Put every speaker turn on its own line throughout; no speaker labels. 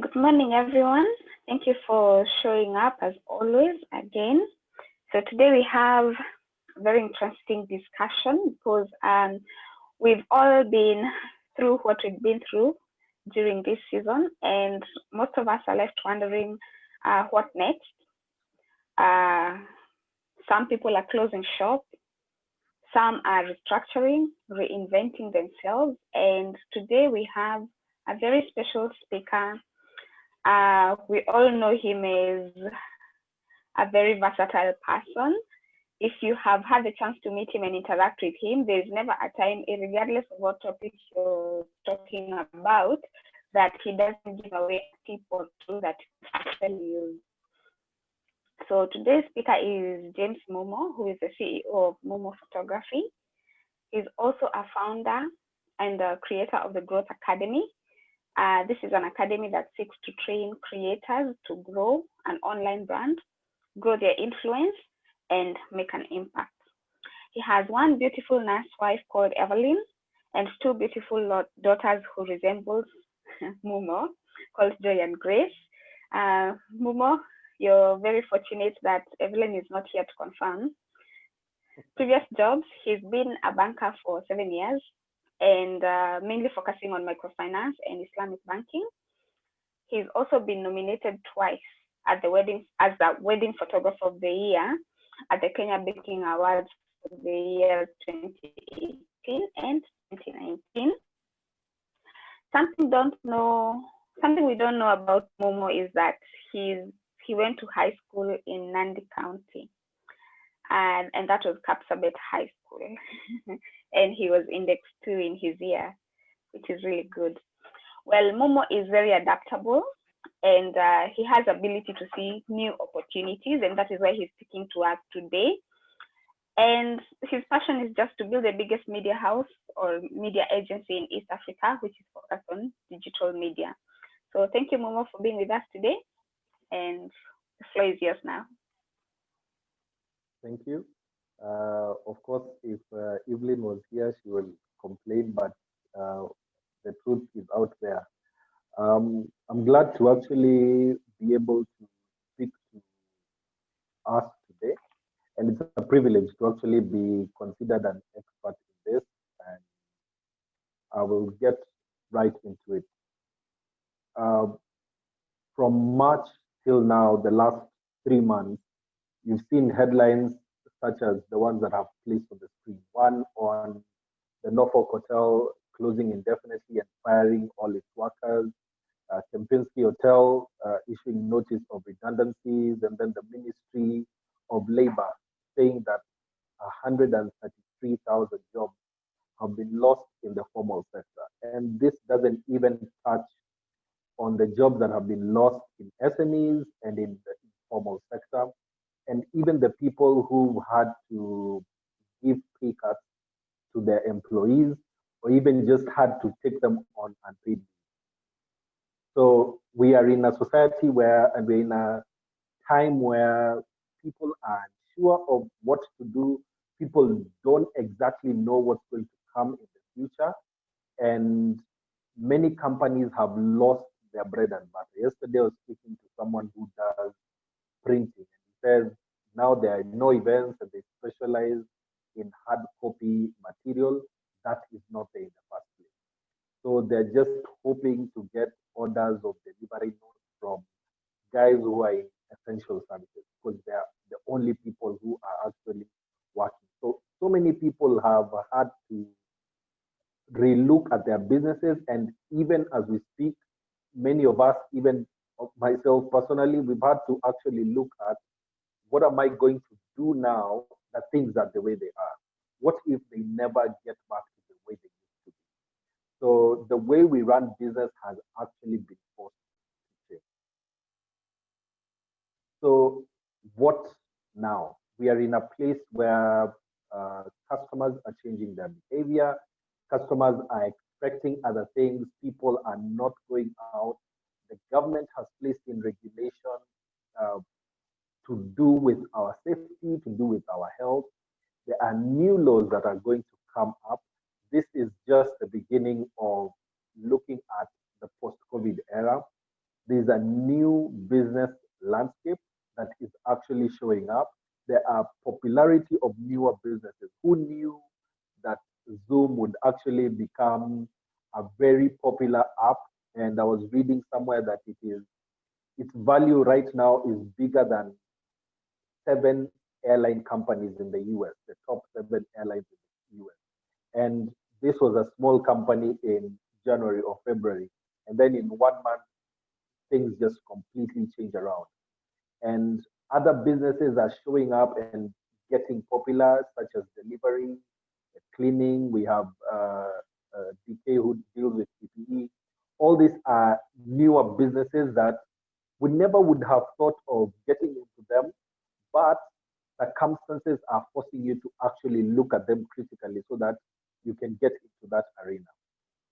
Good morning, everyone. Thank you for showing up as always again. So today we have a very interesting discussion because we've all been through what we've been through during this season, and most of us are left wondering what next. Uh, some people are closing shop, some are restructuring, reinventing themselves, and today we have a very special speaker. We all know him as a very versatile person. If you have had the chance to meet him and interact with him, there is never a time, regardless of what topic you're talking about, that he doesn't give away a tip or two that you actually use. So today's speaker is James Mumo, who is the CEO of Mumo Photography. He's also a founder and the creator of the Growth Academy. This is an academy that seeks to train creators to grow an online brand, grow their influence, and make an impact. He has one beautiful nurse wife called Evelyn and two beautiful daughters who resembles Mumo, called Joy and Grace. Mumo, you're very fortunate that Evelyn is not here to confirm. Previous jobs, he's been a banker for 7 years and mainly focusing on microfinance and Islamic banking. He's also been nominated twice at the as the wedding photographer of the year at the Kenya Baking Awards for the year 2018 and 2019. Something we don't know about Momo is that he went to high school in Nandi County, and that was Kapsabet High School, and he was index 2 in his year, which is really good. Well, Momo is very adaptable, and he has ability to see new opportunities, and that is why he's speaking to us today. And his passion is just to build the biggest media house or media agency in East Africa, which is focused on digital media. So thank you, Momo, for being with us today, and the floor is yours now.
Thank you. Of course, if Evelyn was here, she will complain, but the truth is out there. I'm glad to actually be able to speak to us today, and it's a privilege to actually be considered an expert in this, and I will get right into it. From March till now, the last 3 months, you've seen headlines such as the ones that I've placed on the screen. One on the Norfolk Hotel closing indefinitely and firing all its workers, Kempinski Hotel issuing notice of redundancies, and then the Ministry of Labor saying that 133,000 jobs have been lost in the formal sector. And this doesn't even touch on the jobs that have been lost in SMEs and in the informal sector, and even the people who had to give pay cuts to their employees, or even just had to take them on unpaid leave. So we are in a society where, and we're in a time where people are unsure of what to do. People don't exactly know what's going to come in the future. And many companies have lost their bread and butter. Yesterday, I was speaking to someone who does printing, and he says now there are no events and they specialize in hard copy material. That is not there in the first place. So they're just hoping to get orders of delivery notes from guys who are in essential services, because they're the only people who are actually working. So many people have had to relook at their businesses, and even as we speak, many of us, even myself personally, we've had to actually look at what am I going to do now that things are the way they are? What if they never get back to the way they used to be? So the way we run business has actually been forced to change. So what now? We are in a place where customers are changing their behavior. Customers are expecting other things. People are not going out. The government has placed in regulation to do with our safety, to do with our health. There are new laws that are going to come up. This is just the beginning of looking at the post-COVID era. There's a new business landscape that is actually showing up. There are popularity of newer businesses. Who knew that Zoom would actually become a very popular app? And I was reading somewhere that its value right now is bigger than 7 airline companies in the US, the top 7 airlines in the US. And this was a small company in January or February. And then in 1 month, things just completely change around. And other businesses are showing up and getting popular, such as delivery, cleaning. We have DK who deals with PPE. All these are newer businesses that we never would have thought of getting into them, but circumstances are forcing you to actually look at them critically so that you can get into that arena.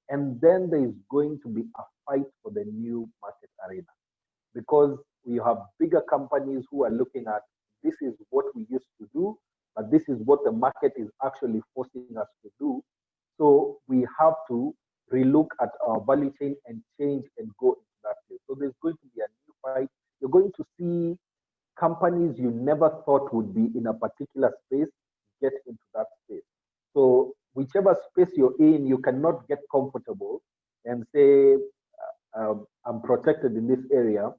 And then there is going to be a fight for the new market arena because we have bigger companies who are looking at this is what we used to do, but this is what the market is actually forcing us to do. So we have to relook at our value chain and change and go into that place. So there's going to be a new fight. You're going to see companies you never thought would be in a particular space get into that space. So whichever space you're in, you cannot get comfortable and say, I'm protected in this area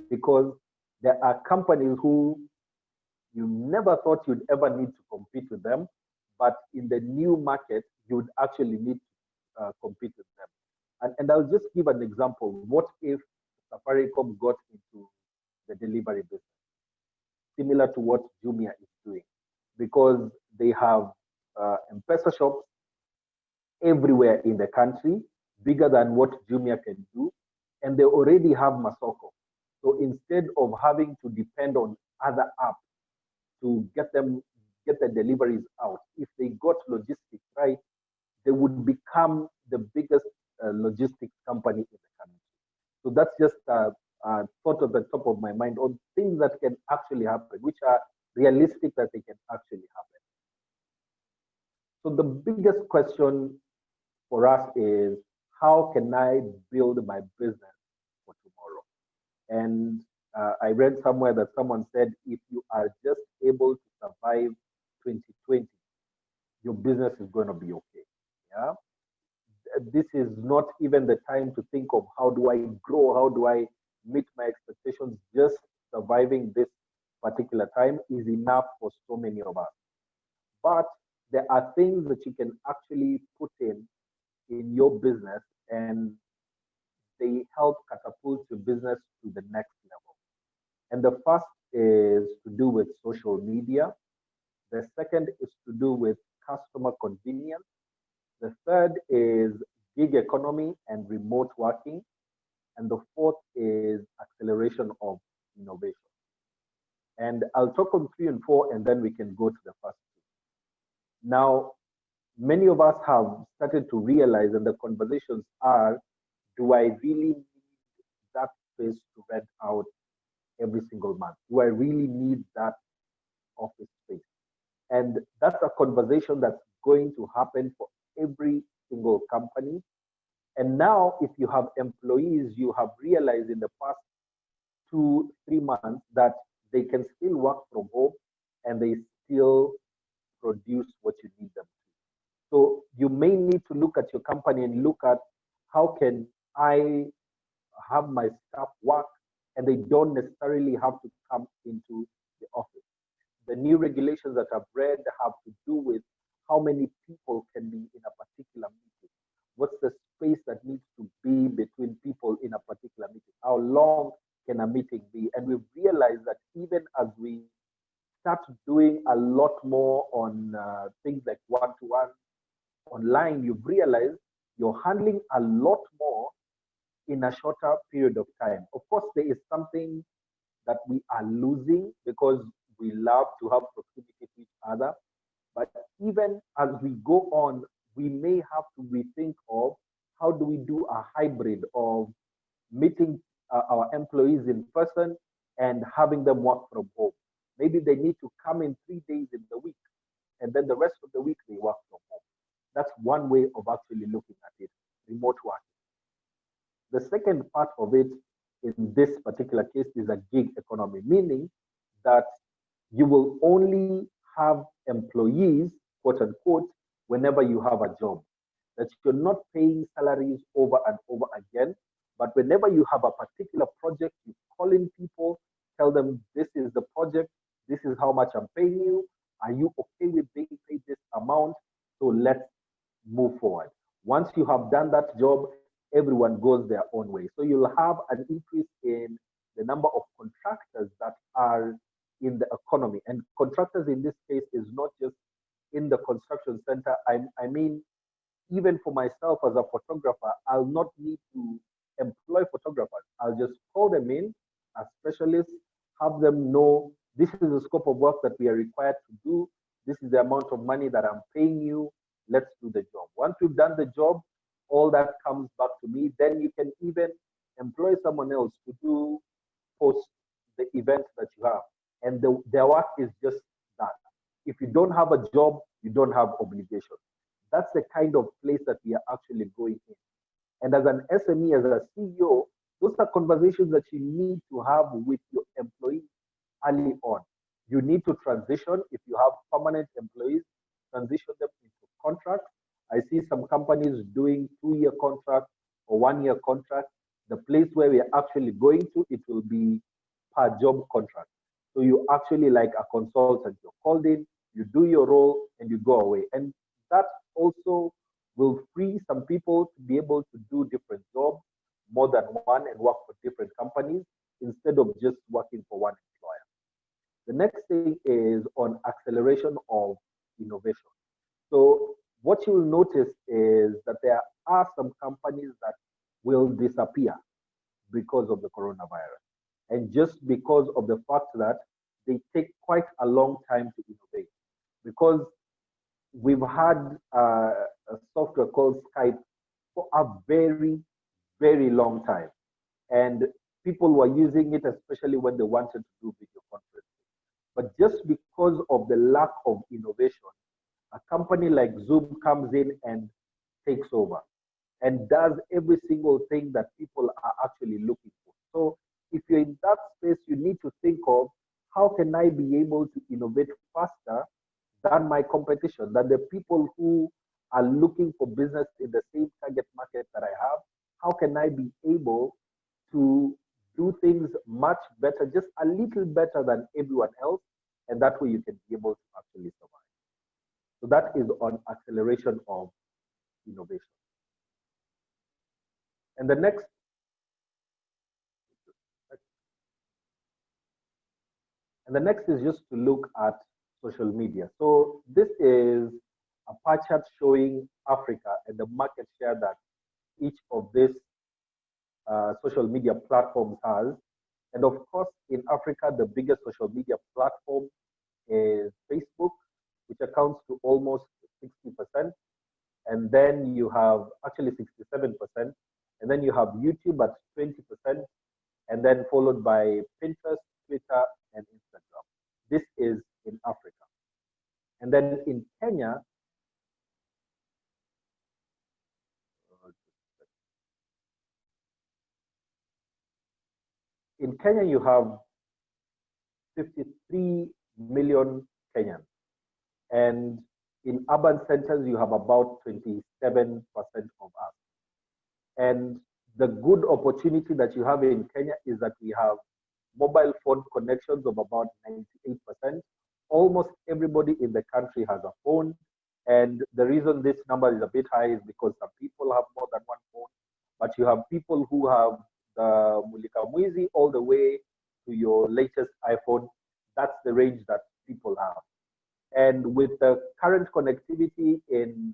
because there are companies who you never thought you'd ever need to compete with them, but in the new market, you would actually need to compete with them. And I'll just give an example. What if Safaricom got into the delivery business, similar to what Jumia is doing? Because they have M-Pesa shops everywhere in the country, bigger than what Jumia can do, and they already have Masoko. So instead of having to depend on other apps to get the deliveries out, if they got logistics right, they would become the biggest logistics company in the country. So that's just a thought at the top of my mind on things that can actually happen, which are realistic that they can actually happen. So the biggest question for us is, how can I build my business for tomorrow? And I read somewhere that someone said, if you are just able to survive 2020, your business is going to be okay. Yeah. This is not even the time to think of how do I grow, how do I meet my expectations. Just surviving this particular time is enough for so many of us. But there are things that you can actually put in your business, and they help catapult your business to the next level. And the first is to do with social media. The second is to do with customer convenience. The third is gig economy and remote working. And the fourth is acceleration of innovation. And I'll talk on 3 and 4, and then we can go to the first two. Now, many of us have started to realize, and the conversations are, do I really need that space to rent out every single month? Do I really need that office space? And that's a conversation that's going to happen for every single company. And now, if you have employees, you have realized in the past 2-3 months that they can still work from home and they still produce what you need them to. So you may need to look at your company and look at how can I have my staff work and they don't necessarily have to come into the office. The new regulations that I've read have to do with how many people can be in a particular meeting. What's the space that needs to be between people in a particular meeting? How long can a meeting be? And we've realized that even as we start doing a lot more on things like one-to-one online, you've realized you're handling a lot more in a shorter period of time. Of course, there is something that we are losing because we love to have proximity to each other. But even as we go on, we may have to rethink of how do we do a hybrid of meeting our employees in person and having them work from home. Maybe they need to come in 3 days in the week, and then the rest of the week they work from home. That's one way of actually looking at it, remote work. The second part of it in this particular case is a gig economy, meaning that you will only have employees, quote unquote, whenever you have a job. That you're not paying salaries over and over again, but whenever you have a particular project, you call in people, tell them this is the project, this is how much I'm paying you. Are you okay with being paid this amount? So let's move forward. Once you have done that job, everyone goes their own way. So you'll have an increase in the number of contractors that are in the economy. And contractors in this case is not just in the construction center. I mean, even for myself as a photographer, I'll not need to employ photographers. I'll just call them in as specialists, have them know this is the scope of work that we are required to do. This is the amount of money that I'm paying you. Let's do the job. Once we've done the job, all that comes back to me. Then you can even employ someone else to do post the event that you have. And their work is just that. If you don't have a job, you don't have obligation. That's the kind of place that we are actually going in. And as an SME, as a CEO, those are conversations that you need to have with your employees early on. You need to transition. If you have permanent employees, transition them into contracts. I see some companies doing 2-year contracts or 1-year contracts. The place where we are actually going to, it will be per job contract. So you actually like a consultant. You're called in, you do your role, and you go away. And that also will free some people to be able to do different jobs, more than one, and work for different companies instead of just working for one employer. The next thing is on acceleration of innovation. So what you'll notice is that there are some companies that will disappear because of the coronavirus. And just because of the fact that they take quite a long time to innovate. Because we've had a software called Skype for a very, very long time. And people were using it, especially when they wanted to do video conferencing. But just because of the lack of innovation, a company like Zoom comes in and takes over and does every single thing that people are actually looking for. So if you're in that space, you need to think of how can I be able to innovate faster than my competition, than the people who are looking for business in the same target market that I have. How can I be able to do things much better, just a little better than everyone else? And that way you can be able to actually survive. So that is on acceleration of innovation. And the next is just to look at social media. So this is a pie chart showing Africa and the market share that each of these social media platforms has. And of course, in Africa, the biggest social media platform is Facebook, which accounts to almost 60%. And then you have actually 67%. And then you have YouTube at 20%. And then followed by Pinterest, Twitter, and Instagram. This is in Africa. And then in Kenya, you have 53 million Kenyans. And in urban centers, you have about 27% of us. And the good opportunity that you have in Kenya is that we have mobile phone connections of about 98%. Almost everybody in the country has a phone. And the reason this number is a bit high is because some people have more than one phone, but you have people who have the Mulika Mwizi all the way to your latest iPhone. That's the range that people have. And with the current connectivity in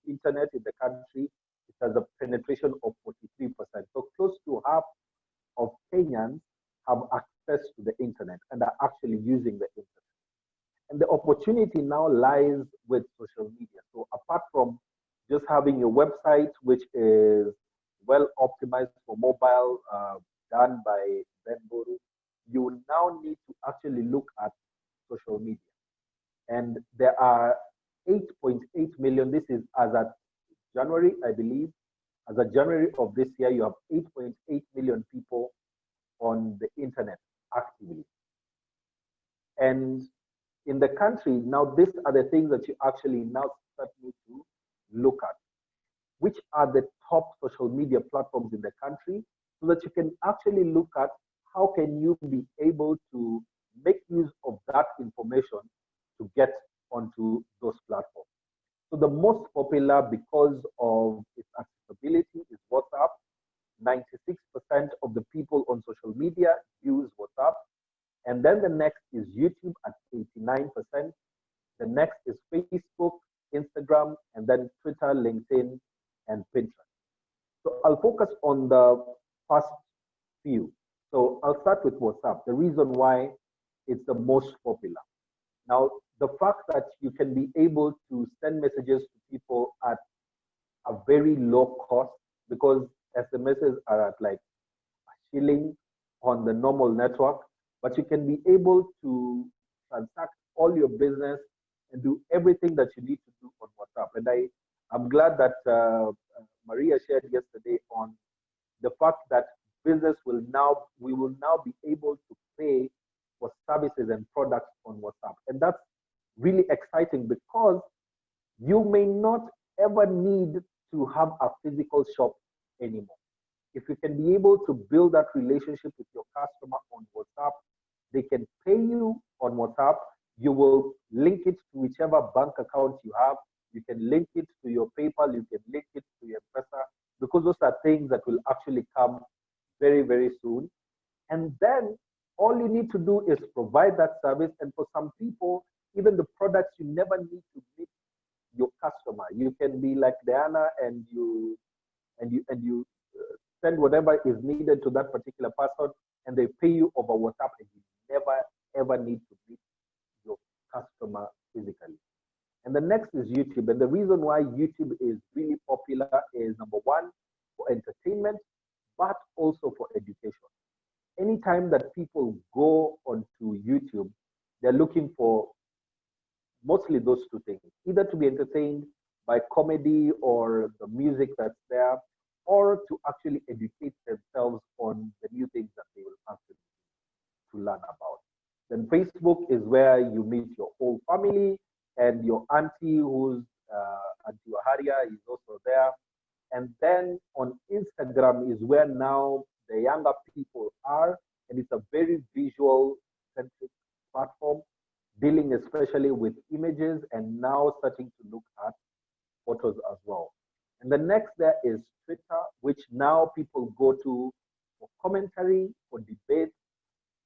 internet in the country, it has a penetration of 43%. So close to half of Kenyans have access to the internet and are actually using the internet. And the opportunity now lies with social media. So apart from just having a website which is well optimized for mobile, done by Ben Boru, you now need to actually look at social media. And there are 8.8 million. This is as at January, I believe. As of January of this year, you have 8.8 million people on the internet actively. And in the country, now these are the things that you actually now start to look at. Which are the top social media platforms in the country, so that you can actually look at how can you be able to make use of that information to get onto those platforms. So the most popular, because of its accessibility, is WhatsApp. 96% of the people on social media use WhatsApp. And then the next is YouTube at 89%. The next is Facebook, Instagram, and then Twitter, LinkedIn, and Pinterest. So I'll focus on the first few. So I'll start with WhatsApp. The reason why it's the most popular. Now, the fact that you can be able to send messages to people at a very low cost, because SMSs are at like a shilling on the normal network, but you can be able to transact all your business and do everything that you need to do on WhatsApp. And I'm glad that Maria shared yesterday on the fact that we will now be able to pay for services and products on WhatsApp. And that's really exciting, because you may not ever need to have a physical shop anymore. If you can be able to build that relationship with your customer on WhatsApp, they can pay you on WhatsApp. You will link it to whichever bank account you have. You can link it to your PayPal. You can link it to your M-Pesa, because those are things that will actually come very, very soon. And then all you need to do is provide that service. And for some people, even the products, you never need to meet your customer. You can be like Diana, and you send whatever is needed to that particular person, and they pay you over WhatsApp, and you never ever need to meet your customer physically. And the next is YouTube. And the reason why YouTube is really popular is, number one, for entertainment, but also for education. Anytime that people go onto YouTube, they're looking for mostly those two things, either to be entertained by comedy or the music that's there, or to actually educate themselves on the new things that they will actually to learn about. Then Facebook is where you meet your whole family, and your auntie, who's Auntie Waharia, is also there. And then on Instagram is where now the younger people are, and it's a very visual centric platform, dealing especially with images, and now starting to look at photos as well. And the next there is Twitter, which now people go to for commentary, for debate,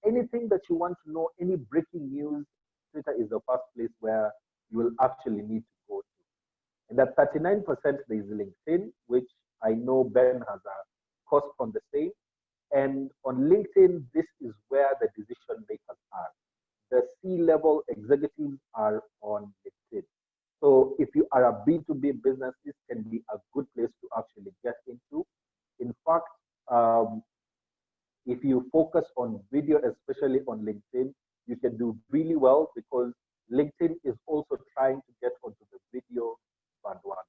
anything that you want to know, any breaking news. Twitter is the first place where you will actually need to go to. And at 39%, there is LinkedIn, which I know Ben has a course on the same. And on LinkedIn, this is where the decision makers are. The C-level executives are on LinkedIn. So if you are a B2B business, this can be a good place to actually get into. In fact, if you focus on video, especially on LinkedIn, you can do really well, because LinkedIn is also trying to get onto the video bandwagon.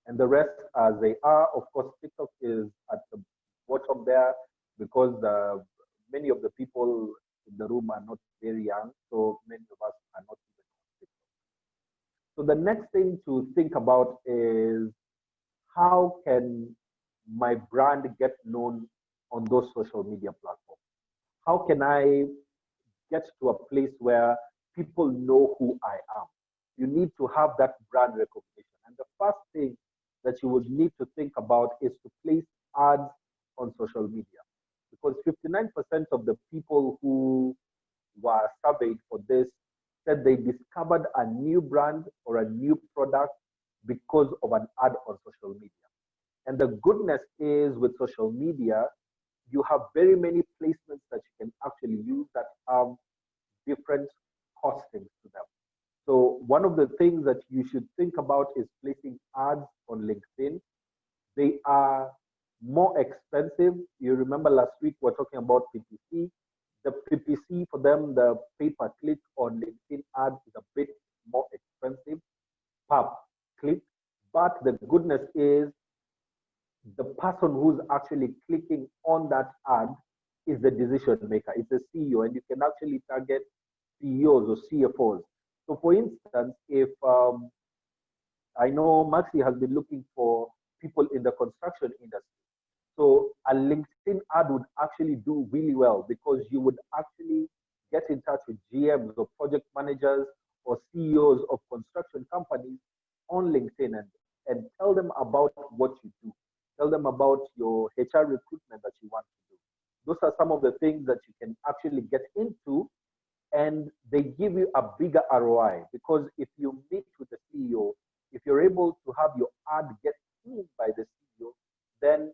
And the rest as they are. Of course, TikTok is at the bottom there, because many of the people in the room are not very young, so many of us are not even on TikTok. So the next thing to think about is, how can my brand get known on those social media platforms? How can I get to a place where people know who I am? You need to have that brand recognition. And the first thing that you would need to think about is to place ads on social media, because 59% of the people who were surveyed for this said they discovered a new brand or a new product because of an ad on social media. And the goodness is, with social media, you have very many placements that you can actually use that have different costings to them. So one of the things that you should think about is placing ads on LinkedIn. They are more expensive. You remember last week we were talking about PPC. The PPC for them, the pay-per-click on LinkedIn ads, is a bit more expensive per click. But the goodness is, the person who's actually clicking on that ad is the decision maker. It's the CEO, and you can actually target CEOs or CFOs. So, for instance, if I know Maxi has been looking for people in the construction industry, so a LinkedIn ad would actually do really well because you would actually get in touch with GMs or project managers or CEOs of construction companies on LinkedIn and tell them about what you do. Tell them about your HR recruitment that you want to do. Those are some of the things that you can actually get into, and they give you a bigger ROI because if you meet with the CEO, if you're able to have your ad get seen by the CEO, then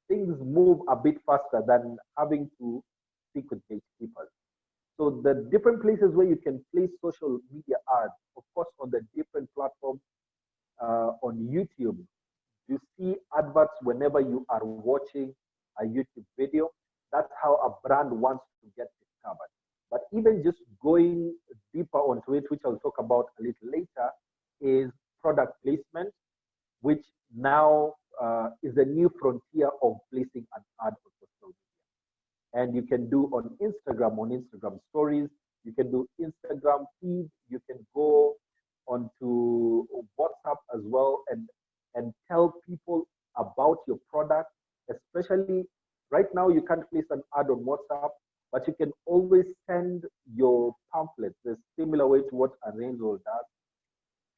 things move a bit faster than having to speak with gatekeepers. So the different places where you can place social media ads, of course, on the different platforms, on YouTube, you see adverts whenever you are watching a YouTube video. That's how a brand wants to get discovered. But even just going deeper onto it, which I'll talk about a little later, is product placement, which now is a new frontier of placing an ad on social media. And you can do on Instagram stories, you can do Instagram feed, you can go onto WhatsApp as well and tell people about your product, especially right now you can't place an ad on WhatsApp, but you can always send your pamphlets, the similar way to what a Renzo does.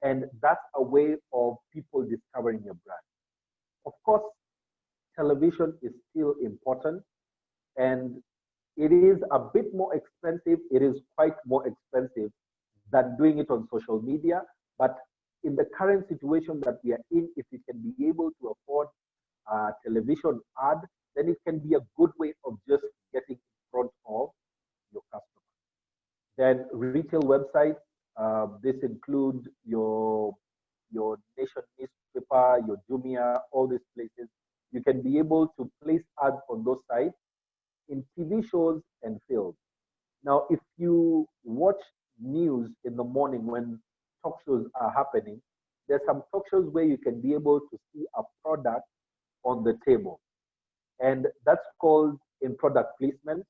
And that's a way of people discovering your brand. Of course, television is still important, and it is a bit more expensive. It is quite more expensive than doing it on social media. But in the current situation that we are in, if you can be able to afford a television ad, then it can be a good way of just getting in front of your customers. Then retail websites, this includes your Nation newspaper, your Jumia, all these places. You can be able to place ads on those sites in TV shows and films. Now, if you watch news in the morning when talk shows are happening, there's some talk shows where you can be able to see a product on the table. And that's called in product placement,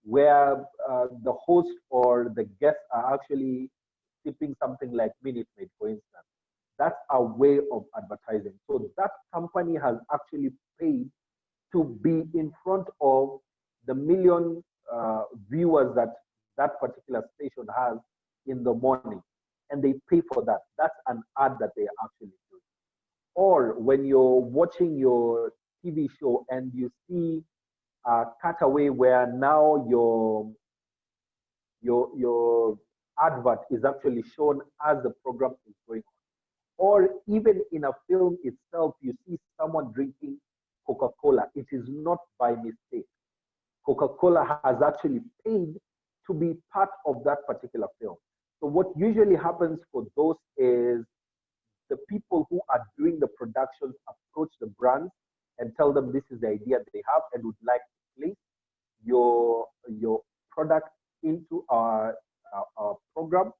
where the host or the guests are actually sipping something like Minute Maid, for instance. That's a way of advertising. So that company has actually paid to be in front of the million viewers that that particular station has in the morning, and they pay for that. That's an ad that they are actually doing. Or when you're watching your TV show and you see a cutaway where now your advert is actually shown as the program is going on. Or even in a film itself, you see someone drinking Coca-Cola. It is not by mistake. Coca-Cola has actually paid to be part of that particular film. So what usually happens for those is the people who are doing the productions approach the brands and tell them this is the idea they have and would like to place your product into our program,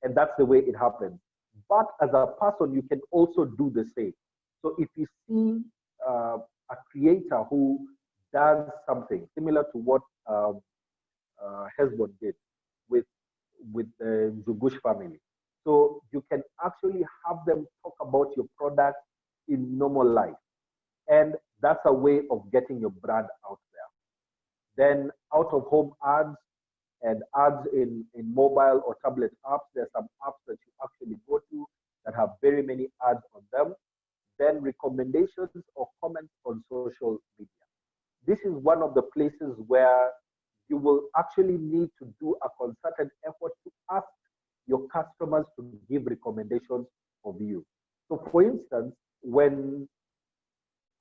and that's the way it happens. But as a person, you can also do the same. So if you see a creator who does something similar to what Hezbollah did with the Zugush family, so you can actually have them talk about your product in normal life, and that's a way of getting your brand out there. Then out of home ads and ads in mobile or tablet apps, there's some apps that you actually go to that have very many ads on them. Then recommendations or comments on social media. This is one of the places where you will actually need to do a concerted effort to ask your customers to give recommendations of you. So for instance, when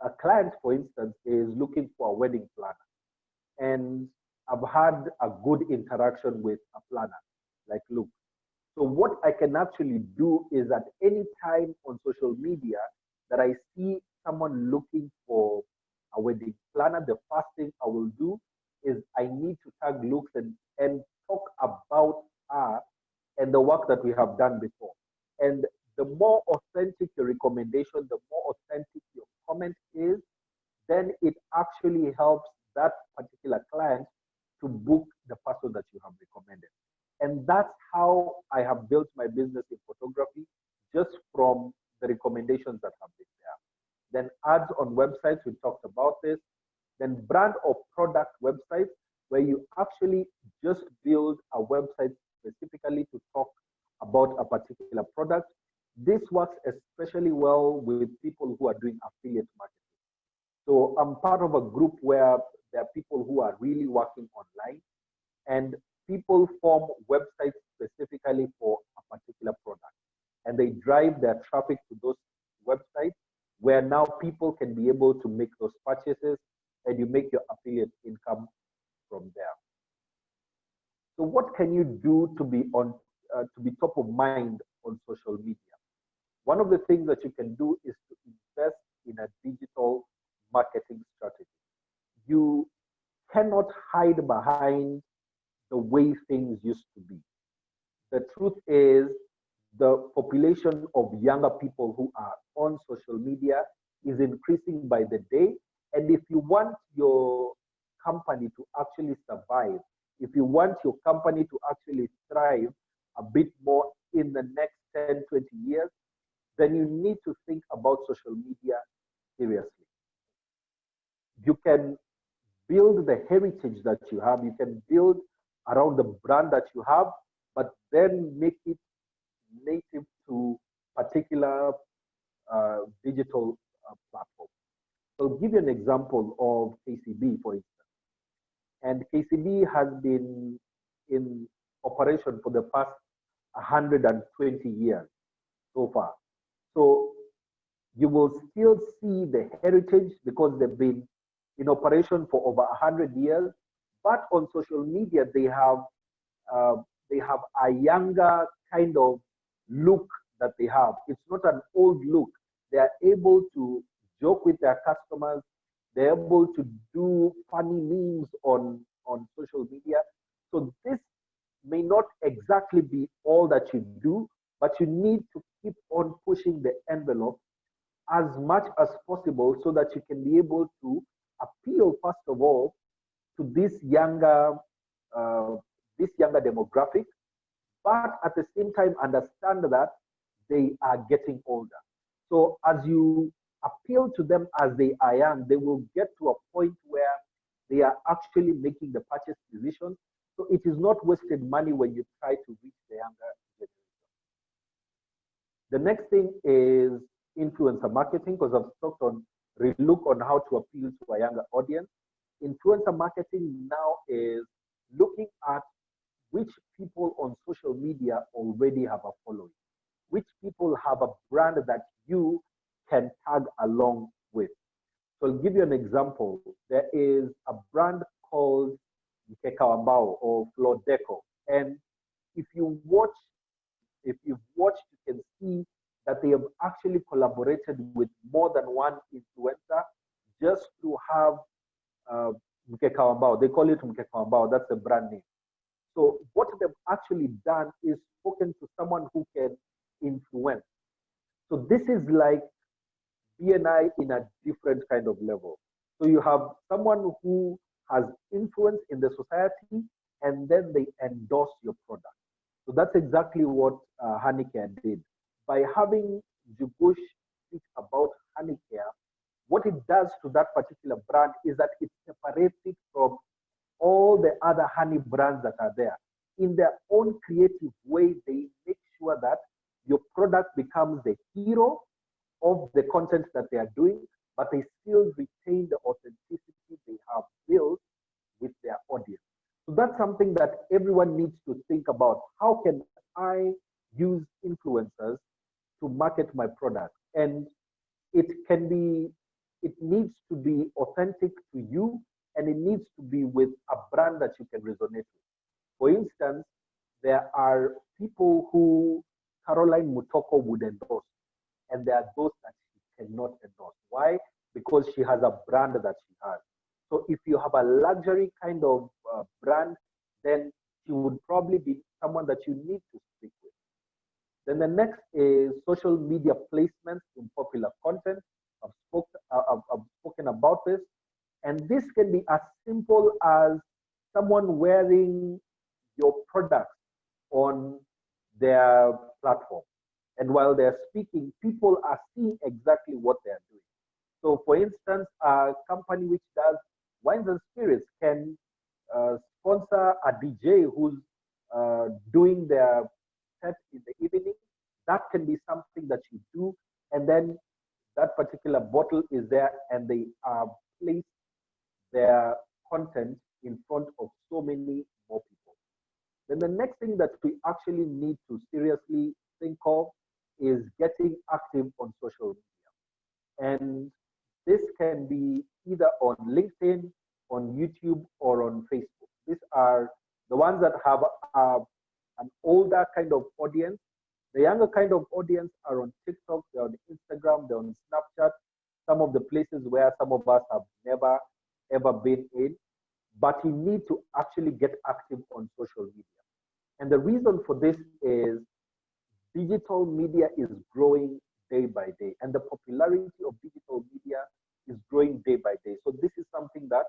a client, for instance, is looking for a wedding planner, and I've had a good interaction with a planner, like, look, so what I can actually do is at any time on social media that I see someone looking for a wedding planner, the first thing I will do is I need to tag looks and talk about her and the work that we have done before. And the more authentic your recommendation, the more authentic your comment is, then it actually helps that particular client to book the person that you have recommended. And that's how I have built my business in photography, just from the recommendations that have been there. Then ads on websites, we talked about this. Then brand or product websites, where you actually just build a website specifically to talk about a particular product. This works especially well with people who are doing affiliate marketing. So I'm part of a group where there are people who are really working online, and people form websites specifically for a particular product. And they drive their traffic to those websites where now people can be able to make those purchases, and you make your affiliate income from there. So what can you do to be top of mind on social media? One of the things that you can do is to invest in a digital marketing strategy. You cannot hide behind the way things used to be. The truth is, the population of younger people who are on social media is increasing by the day. And if you want your company to actually survive, if you want your company to actually thrive a bit more in the next 10, 20 years, then you need to think about social media seriously. You can build the heritage that you have, you can build around the brand that you have, but then make it native to particular digital platform. So I'll give you an example of KCB, for instance. And KCB has been in operation for the past 120 years so far. So you will still see the heritage because they've been in operation for over 100 years. But on social media, they have a younger kind of look that they have. It's not an old look. They are able to joke with their customers. They're able to do funny memes on social media. So this may not exactly be all that you do, but you need to keep on pushing the envelope as much as possible so that you can be able to appeal, first of all, to uh, this younger demographic, but at the same time understand that they are getting older. So as you appeal to them as they are young, they will get to a point where they are actually making the purchase decision. So it is not wasted money when you try to reach the younger generation. The next thing is influencer marketing, because I've talked on relook on how to appeal to a younger audience. Influencer marketing now is looking at which people on social media already have a following, which people have a brand that you can tag along with. So I'll give you an example. There is a brand called Mkekawambao or Floor Deco. And if you watch, if you've watched, you can see that they have actually collaborated with more than one influencer just to have uh, Mkekawambao. They call it Mkekawambao. That's the brand name. So what they've actually done is spoken to someone who can influence. So this is like BNI in a different kind of level. So you have someone who has influence in the society, and then they endorse your product. So that's exactly what Honeycare did. By having Jugush speak about Honeycare, what it does to that particular brand is that it separates it from all the other honey brands that are there. In their own creative way, they make sure that your product becomes the hero of the content that they are doing, but they still retain the authenticity they have built with their audience. So that's something that everyone needs to think about. How can I use influencers to market my product? And it can be, it needs to be authentic to you, and it needs to be with a brand that you can resonate with. For instance, there are people who Caroline Mutoko would endorse, and there are those that she cannot endorse. Why? Because she has a brand that she has. So if you have a luxury kind of brand, then she would probably be someone that you need to speak with. Then the next is social media placements in popular content. I've spoken about this. And this can be as simple as someone wearing your products on their platform. And while they're speaking, people are seeing exactly what they're doing. So, for instance, a company which does wines and spirits can sponsor a DJ who's doing their set in the evening. That can be something that you do, and then that particular bottle is there, and they place their content in front of so many more people. Then the next thing that we actually need to seriously think of is getting active on social media. And this can be either on LinkedIn, on YouTube, or on Facebook. These are the ones that have an older kind of audience. The younger kind of audience are on TikTok, they're on Instagram, they're on Snapchat, some of the places where some of us have never ever been in. But you need to actually get active on social media. And the reason for this is digital media is growing day by day, and the popularity of digital media is growing day by day. So this is something that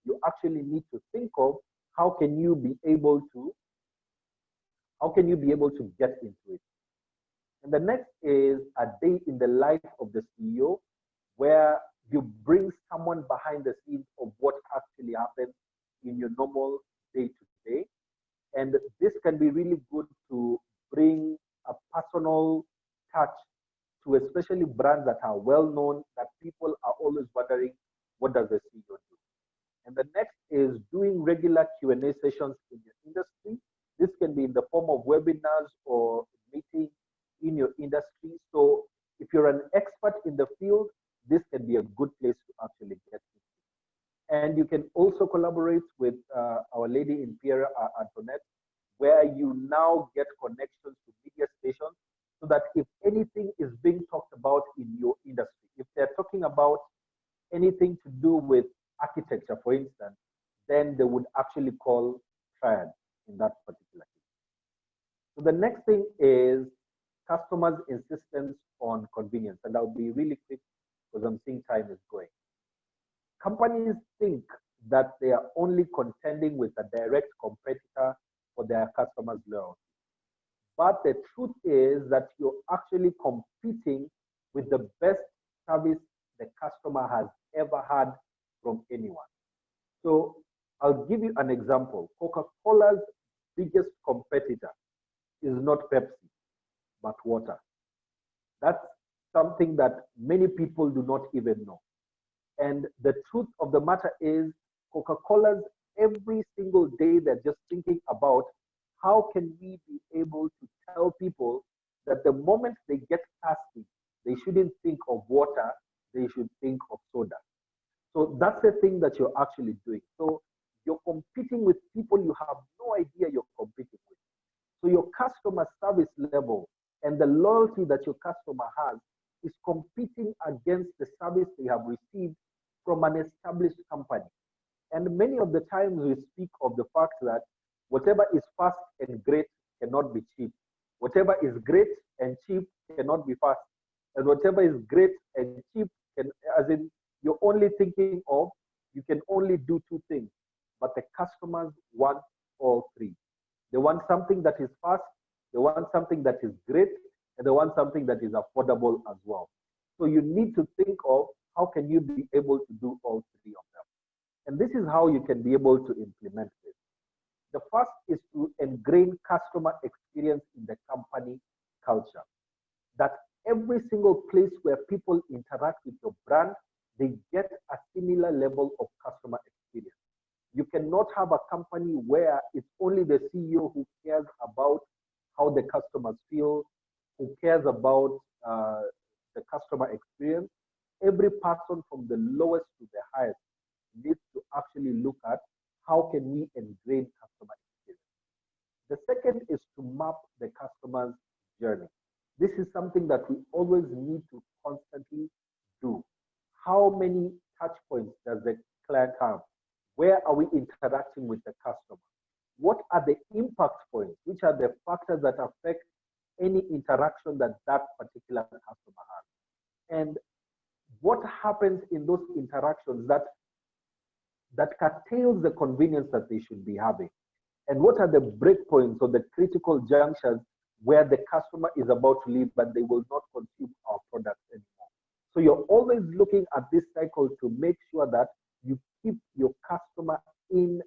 you actually need to think of. How can you be able to get into it? And the next is a day in the life of the CEO, where you bring someone behind the scenes of what actually happens in your normal day to day. And this can be really good to bring a personal touch to especially brands that are well known, that people are always wondering, what does the CEO do? And the next is doing regular Q&A sessions in your industry. This can be in the form of webinars or meeting in your industry. So if you're an expert in the field, this can be a good place to actually get into. And you can also collaborate with Our Lady in Pierre Antoinette, where you now get connections to media stations so that if anything is being talked about in your industry, if they're talking about anything to do with architecture, for instance, then they would actually call Triad in that particular case. So the next thing is customers' insistence on convenience. And I'll be really quick because I'm seeing time is going. Companies think that they are only contending with a direct competitor for their customers' loyalty. But the truth is that you're actually competing with the best service the customer has ever had from anyone. So I'll give you an example. Coca-Cola's biggest competitor is not Pepsi, but water. That's something that many people do not even know. And the truth of the matter is, Coca-Cola's every single day, they're just thinking about how can we be able to tell people that the moment they get thirsty, they shouldn't think of water, they should think of soda. So that's the thing that you're actually doing. So you're competing with people you have no idea you're competing with. So your customer service level and the loyalty that your customer has is competing against the service they have received from an established company. And many of the times we speak of the fact that whatever is fast and great cannot be cheap. Whatever is great and cheap cannot be fast. And whatever is great and cheap can, as in, you're only thinking of, you can only do two things. But the customers want all three. They want something that is fast, they want something that is great, and they want something that is affordable as well. So you need to think of how can you be able to do all three of them. And this is how you can be able to implement this. The first is to ingrain customer experience in the company culture. That every single place where people interact with your brand, they get a similar level of customer experience. You cannot have a company where it's only the CEO who cares about how the customers feel, who cares about the customer experience. Every person from the lowest to the highest needs to actually look at how can we ingrain customer experience. The second is to map the customer's journey. This is something that we always need to constantly do. How many touch points does the client have? Where are we interacting with the customer? What are the impact points? Which are the factors that affect any interaction that that particular customer has? And what happens in those interactions that that curtails the convenience that they should be having? And what are the breakpoints or the critical junctures where the customer is about to leave, but they will not consume our products anymore? So you're always looking at this cycle to make sure that you keep your customer in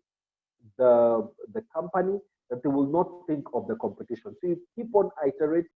the company, that they will not think of the competition. So you keep on iterating